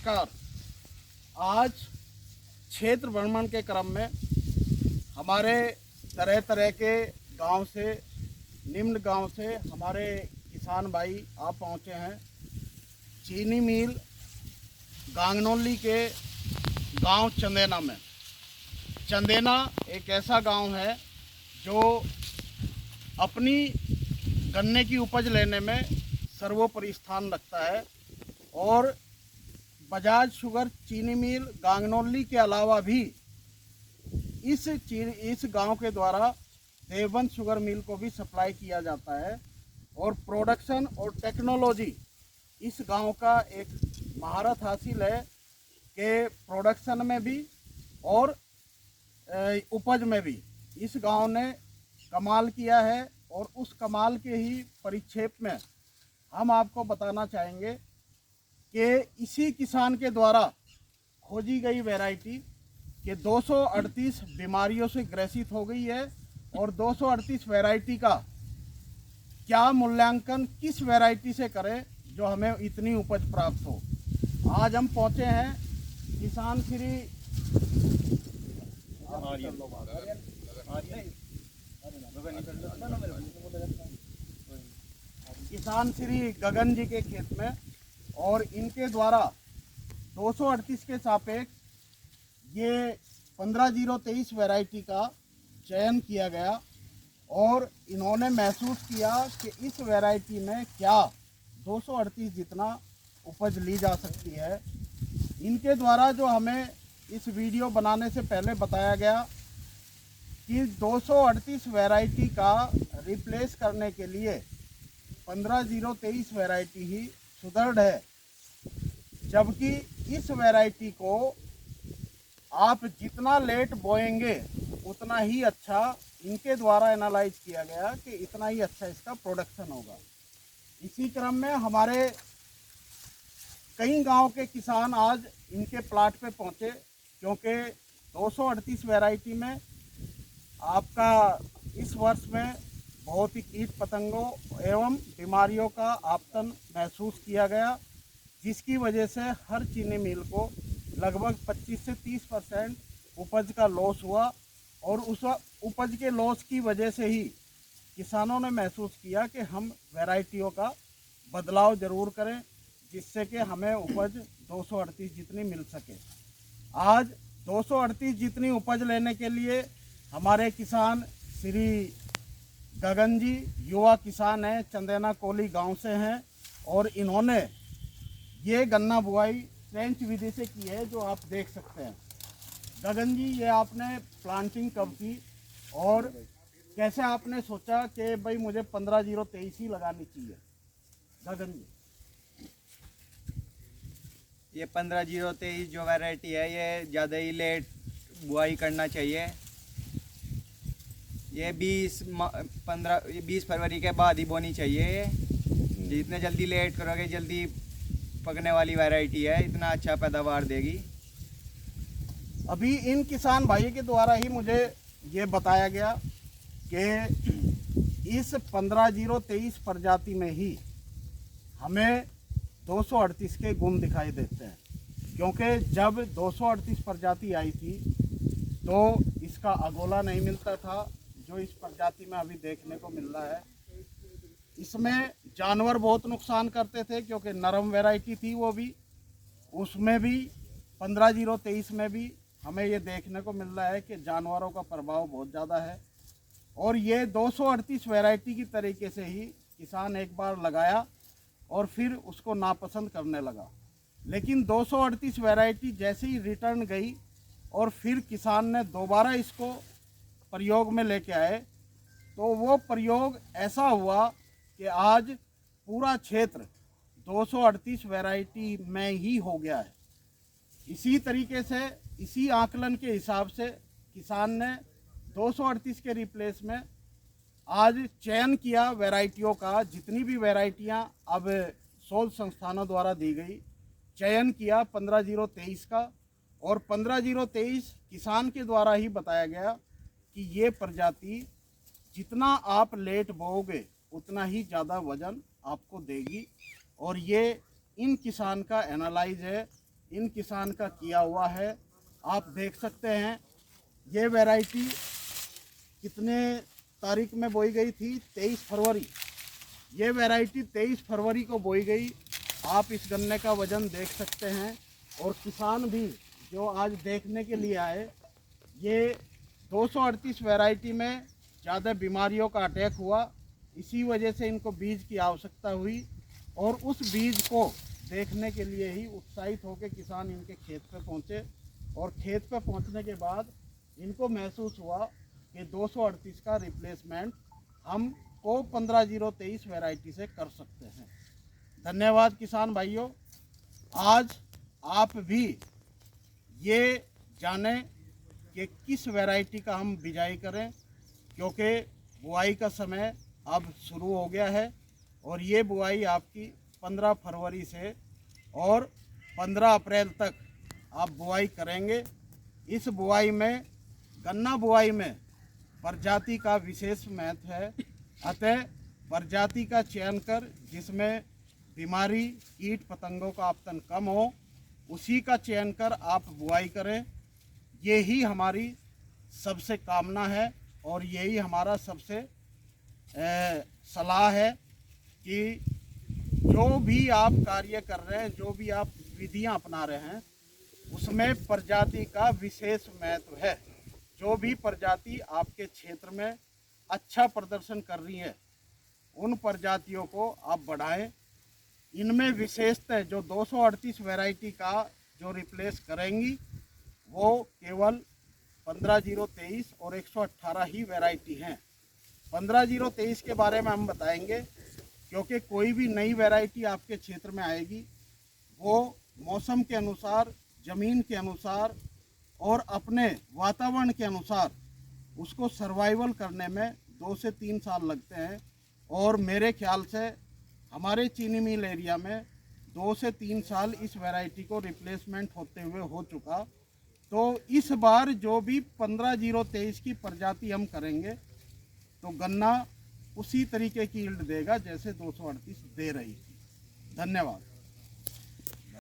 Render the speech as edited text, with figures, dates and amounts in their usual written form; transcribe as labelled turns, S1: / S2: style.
S1: नमस्कार। आज क्षेत्र भ्रमण के क्रम में हमारे तरह तरह के गांव से, निम्न गांव से हमारे किसान भाई आप पहुंचे हैं चीनी मिल गांगनौली के गांव चंदेना में। चंदेना एक ऐसा गांव है जो अपनी गन्ने की उपज लेने में सर्वोपरि स्थान रखता है और बजाज शुगर चीनी मिल गांगनौली के अलावा भी इस गांव के द्वारा देवबंद शुगर मिल को भी सप्लाई किया जाता है। और प्रोडक्शन और टेक्नोलॉजी इस गांव का एक महारत हासिल है कि प्रोडक्शन में भी और उपज में भी इस गांव ने कमाल किया है। और उस कमाल के ही परिक्षेप में हम आपको बताना चाहेंगे कि इसी किसान के द्वारा खोजी गई वैरायटी के 238 बीमारियों से ग्रसित हो गई है और 238 वैरायटी का क्या मूल्यांकन किस वैरायटी से करें जो हमें इतनी उपज प्राप्त हो। आज हम पहुंचे हैं किसान श्री गगन जी के खेत में और इनके द्वारा 238 के सापेक्ष ये 15023 वैरायटी का चयन किया गया और इन्होंने महसूस किया कि इस वैरायटी में क्या 238 जितना उपज ली जा सकती है। इनके द्वारा जो हमें इस वीडियो बनाने से पहले बताया गया कि 238 वैरायटी का रिप्लेस करने के लिए 15023 वैरायटी ही सुदृढ़ है, जबकि इस वैरायटी को आप जितना लेट बोएंगे उतना ही अच्छा, इनके द्वारा एनालाइज किया गया कि इतना ही अच्छा इसका प्रोडक्शन होगा। इसी क्रम में हमारे कई गांव के किसान आज इनके प्लाट पे पहुंचे, क्योंकि 238 वैरायटी में आपका इस वर्ष में बहुत ही कीट पतंगों एवं बीमारियों का आपतन महसूस किया गया, जिसकी वजह से हर चीनी मिल को लगभग 25 से 30% उपज का लॉस हुआ। और उस उपज के लॉस की वजह से ही किसानों ने महसूस किया कि हम वैरायटियों का बदलाव ज़रूर करें, जिससे कि हमें उपज 238 जितनी मिल सके। आज 238 जितनी उपज लेने के लिए हमारे किसान श्री गगन जी युवा किसान हैं, चंदेना कोली गांव से हैं और इन्होंने ये गन्ना बुआई ट्रेंच विधि से की है, जो आप देख सकते हैं। गगन जी, ये आपने प्लांटिंग कब की और कैसे आपने सोचा कि भाई मुझे 15023 ही लगानी चाहिए? गगन जी,
S2: ये 15023 जो वैरायटी है ये ज़्यादा ही लेट बुआई करना चाहिए। ये 20 फरवरी के बाद ही बोनी चाहिए। जितने जल्दी लेट करोगे जल्दी पकने वाली वैरायटी है, इतना अच्छा पैदावार देगी।
S1: अभी इन किसान भाई के द्वारा ही मुझे ये बताया गया कि इस 15023 प्रजाति में ही हमें 238 के गुण दिखाई देते हैं, क्योंकि जब 238 प्रजाति आई थी तो इसका अगोला नहीं मिलता था जो इस प्रजाति में अभी देखने को मिल रहा है। इसमें जानवर बहुत नुकसान करते थे, क्योंकि नरम वैरायटी थी वो भी, उसमें भी 15023 में भी हमें ये देखने को मिल रहा है कि जानवरों का प्रभाव बहुत ज़्यादा है। और ये 238 वैरायटी की तरीके से ही किसान एक बार लगाया और फिर उसको नापसंद करने लगा। लेकिन 238 वैरायटी जैसे ही रिटर्न गई और फिर किसान ने दोबारा इसको प्रयोग में लेके आए, तो वो प्रयोग ऐसा हुआ कि आज पूरा क्षेत्र 238 वैरायटी में ही हो गया है। इसी तरीके से, इसी आकलन के हिसाब से किसान ने 238 के रिप्लेस में आज चयन किया वैरायटियों का। जितनी भी वैरायटियां अब शोध संस्थानों द्वारा दी गई, चयन किया 15023 का। और 15023 किसान के द्वारा ही बताया गया कि ये प्रजाति जितना आप लेट बोओगे उतना ही ज़्यादा वजन आपको देगी। और ये इन किसान का एनालाइज है इन किसान का किया हुआ है। आप देख सकते हैं ये वैरायटी कितने तारीख में बोई गई थी, 23 फरवरी। ये वैरायटी 23 फरवरी को बोई गई। आप इस गन्ने का वजन देख सकते हैं। और किसान भी जो आज देखने के लिए आए, ये 238 वैरायटी में ज़्यादा बीमारियों का अटैक हुआ, इसी वजह से इनको बीज की आवश्यकता हुई। और उस बीज को देखने के लिए ही उत्साहित होकर किसान इनके खेत पे पहुँचे। और खेत पे पहुँचने के बाद इनको महसूस हुआ कि 238 का रिप्लेसमेंट हम को 15023 वैरायटी से कर सकते हैं। धन्यवाद किसान भाइयों। आज आप भी ये जानें कि किस वैरायटी का हम बिजाई करें, क्योंकि बुआई का समय अब शुरू हो गया है। और ये बुआई आपकी 15 फरवरी से और 15 अप्रैल तक आप बुआई करेंगे। इस बुआई में, गन्ना बुआई में प्रजाति का विशेष महत्व है। अतः प्रजाति का चयन कर जिसमें बीमारी, कीट पतंगों का आपतन कम हो, उसी का चयन कर आप बुआई करें। यही हमारी सबसे कामना है और यही हमारा सबसे सलाह है कि जो भी आप कार्य कर रहे हैं, जो भी आप विधियां अपना रहे हैं, उसमें प्रजाति का विशेष महत्व है। जो भी प्रजाति आपके क्षेत्र में अच्छा प्रदर्शन कर रही है, उन प्रजातियों को आप बढ़ाएं। इनमें विशेषतः जो 238 वैरायटी का जो रिप्लेस करेंगी, वो केवल 15023 और 118 ही वैरायटी हैं। 15023 के बारे में हम बताएंगे, क्योंकि कोई भी नई वैरायटी आपके क्षेत्र में आएगी, वो मौसम के अनुसार, ज़मीन के अनुसार और अपने वातावरण के अनुसार उसको सर्वाइवल करने में 2 से 3 साल लगते हैं। और मेरे ख्याल से हमारे चीनी मिल एरिया में 2 से 3 साल इस वैरायटी को रिप्लेसमेंट होते हुए हो चुका। तो इस बार जो भी 15023 की प्रजाति हम करेंगे, तो गन्ना उसी तरीके की यील्ड देगा जैसे 238 दे रही थी। धन्यवाद।